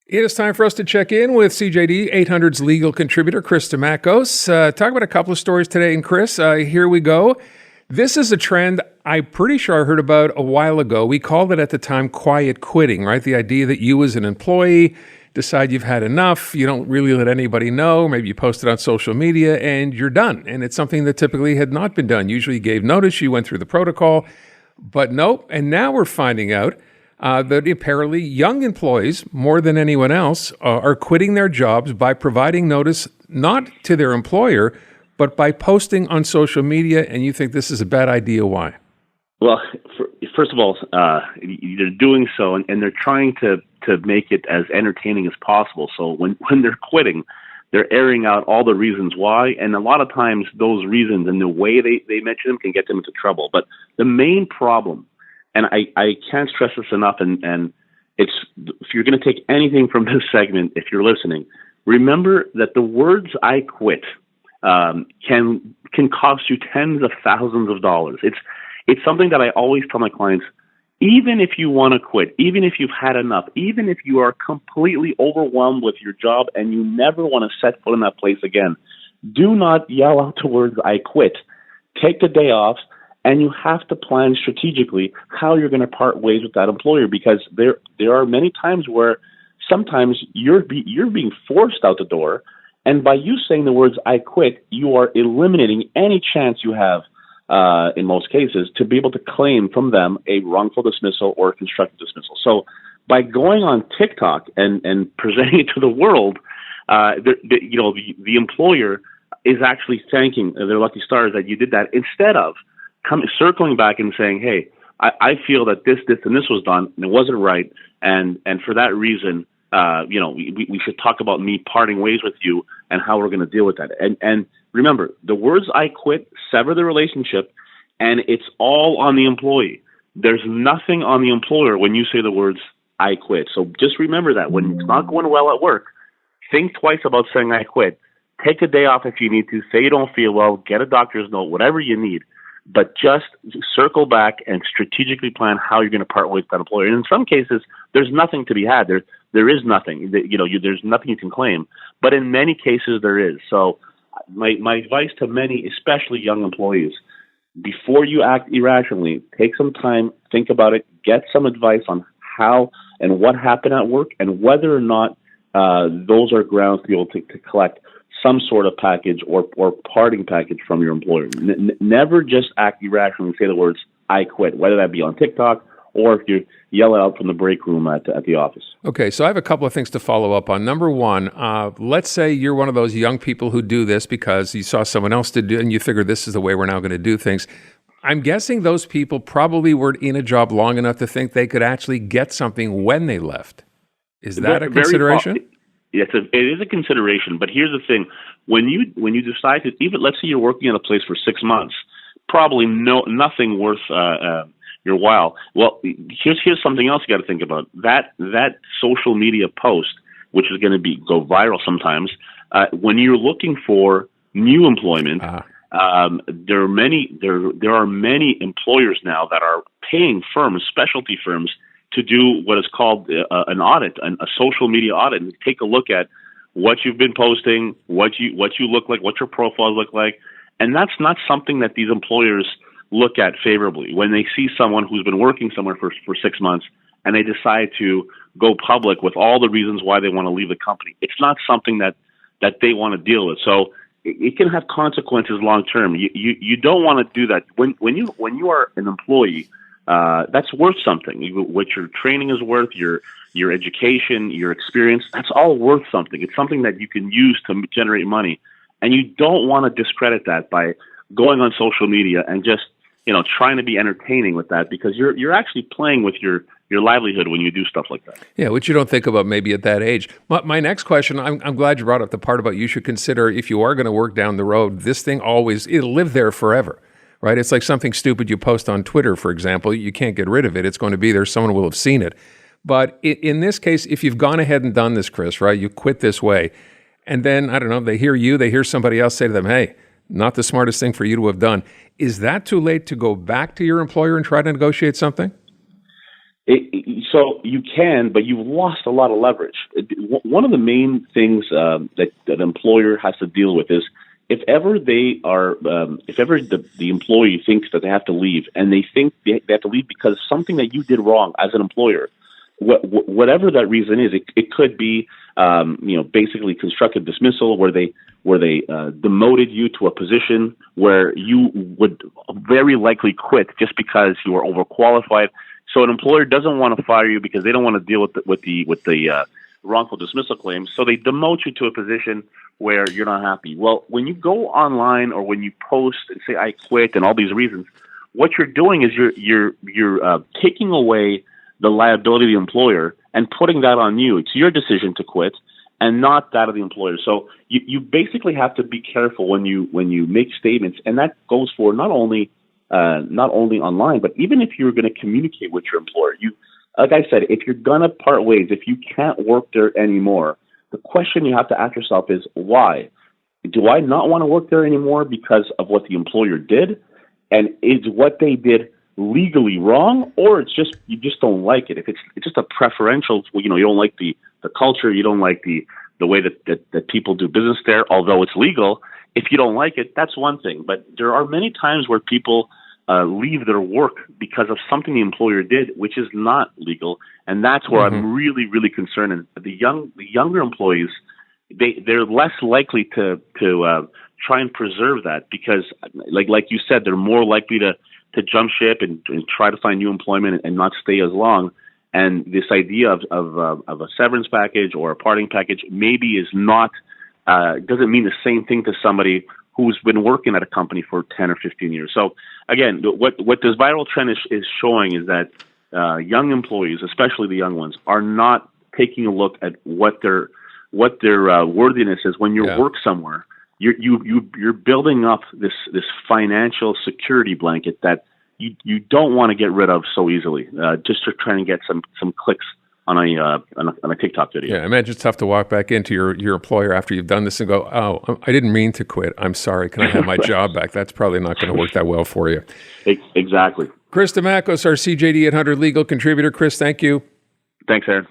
It is time for us to check in with CJAD 800's legal contributor, Chris Dimakos. Talk about a couple of stories today. And Chris, here we go. This is a trend I'm pretty sure I heard about a while ago. We called it at the time quiet quitting, right? The idea that you as an employee decide you've had enough, you don't really let anybody know, maybe you post it on social media and you're done. And it's something that typically had not been done. Usually you gave notice, you went through the protocol, but nope. And now we're finding out that apparently young employees, more than anyone else, are quitting their jobs by providing notice not to their employer, but by posting on social media. And you think this is a bad idea. Why? Well, first of all, they're doing so, and they're trying to make it as entertaining as possible. So when they're quitting, they're airing out all the reasons why, and a lot of times those reasons and the way they mention them can get them into trouble. But the main problem, and I can't stress this enough, and it's, if you're going to take anything from this segment, if you're listening, remember that the words "I quit" can cost you tens of thousands of dollars. It's something that I always tell my clients, even if you want to quit, even if you've had enough, even if you are completely overwhelmed with your job and you never want to set foot in that place again, do not yell out the words "I quit." Take the day off, and you have to plan strategically how you're going to part ways with that employer, because there are many times where sometimes you're being forced out the door, and by you saying the words "I quit," you are eliminating any chance you have, in most cases, to be able to claim from them a wrongful dismissal or a constructive dismissal. So by going on TikTok and presenting it to the world, the employer is actually thanking their lucky stars that you did that, instead of circling back and saying, "Hey, I feel that this, and this was done, and it wasn't right, and for that reason, we should talk about me parting ways with you and how we're going to deal with that." And remember, the words "I quit" sever the relationship, and it's all on the employee. There's nothing on the employer when you say the words "I quit." So just remember that when it's not going well at work, think twice about saying "I quit." Take a day off if you need to. Say you don't feel well. Get a doctor's note, whatever you need. But just circle back and strategically plan how you're going to part ways with that employer. And in some cases, there's nothing to be had. There is nothing. There's nothing you can claim. But in many cases, there is. So my advice to many, especially young employees, before you act irrationally, take some time, think about it, get some advice on how and what happened at work, and whether or not those are grounds to be able to collect some sort of package or parting package from your employer. Never just act irrationally and say the words "I quit," whether that be on TikTok or if you yell it out from the break room at the office. Okay, so I have a couple of things to follow up on. Number one, let's say you're one of those young people who do this because you saw someone else to do, and you figure this is the way we're now going to do things. I'm guessing those people probably weren't in a job long enough to think they could actually get something when they left. Is that a consideration? Yes, it is a consideration, but here's the thing: when you decide to, even let's say you're working at a place for 6 months, probably nothing worth your while. Well, here's something else you got to think about: that social media post, which is going to go viral sometimes, when you're looking for new employment. There are many employers now that are paying firms, specialty firms, to do what is called an audit, a social media audit, and take a look at what you've been posting, what you look like, what your profiles look like. And that's not something that these employers look at favorably. When they see someone who's been working somewhere for 6 months and they decide to go public with all the reasons why they want to leave the company, it's not something that they want to deal with. So it can have consequences long term. You don't want to do that. When you are an employee, that's worth something. What your training is worth, your education, your experience, that's all worth something. It's something that you can use to generate money. And you don't want to discredit that by going on social media and just, trying to be entertaining with that, because you're actually playing with your livelihood when you do stuff like that. Yeah, which you don't think about maybe at that age. My next question, I'm glad you brought up the part about you should consider, if you are going to work down the road, this thing it'll live there forever. Right? It's like something stupid you post on Twitter, for example. You can't get rid of it. It's going to be there. Someone will have seen it. But in this case, if you've gone ahead and done this, Chris, right, you quit this way, and then, I don't know, they hear somebody else say to them, "Hey, not the smartest thing for you to have done." Is that too late to go back to your employer and try to negotiate something? So you can, but you've lost a lot of leverage. One of the main things that an employer has to deal with is if ever the employee thinks that they have to leave, and they think they have to leave because of something that you did wrong as an employer, whatever that reason is, it could be basically constructive dismissal, where they demoted you to a position where you would very likely quit just because you were overqualified. So an employer doesn't want to fire you because they don't want to deal with the wrongful dismissal claims. So they demote you to a position where you're not happy. Well, when you go online or when you post and say I quit and all these reasons, what you're doing is you're taking away the liability of the employer and putting that on you. It's your decision to quit and not that of the employer. So you basically have to be careful when you make statements, and that goes for not only online, but even if you're going to communicate with your employer. Like I said, if you're going to part ways, if you can't work there anymore, the question you have to ask yourself is, why? Do I not want to work there anymore because of what the employer did? And is what they did legally wrong, or it's just you just don't like it? If it's just a preferential, you don't like the culture, you don't like the way that people do business there, although it's legal. If you don't like it, that's one thing. But there are many times where people leave their work because of something the employer did, which is not legal, and that's where I'm really, really concerned. And the younger employees, they're less likely to try and preserve that because, like you said, they're more likely to jump ship and try to find new employment and not stay as long. And this idea of a severance package or a parting package maybe is not doesn't mean the same thing to somebody who's been working at a company for 10 or 15 years. So again, what this viral trend is showing is that young employees, especially the young ones, are not taking a look at what their worthiness is when you work somewhere. You're building up this financial security blanket that you don't want to get rid of so easily, just to try and get some clicks on a TikTok video. Yeah, I imagine it's tough to walk back into your employer after you've done this and go, "Oh, I didn't mean to quit. I'm sorry. Can I have my job back?" That's probably not going to work that well for you. Exactly. Chris Dimakos, our CJAD 800 legal contributor. Chris, thank you. Thanks, Aaron.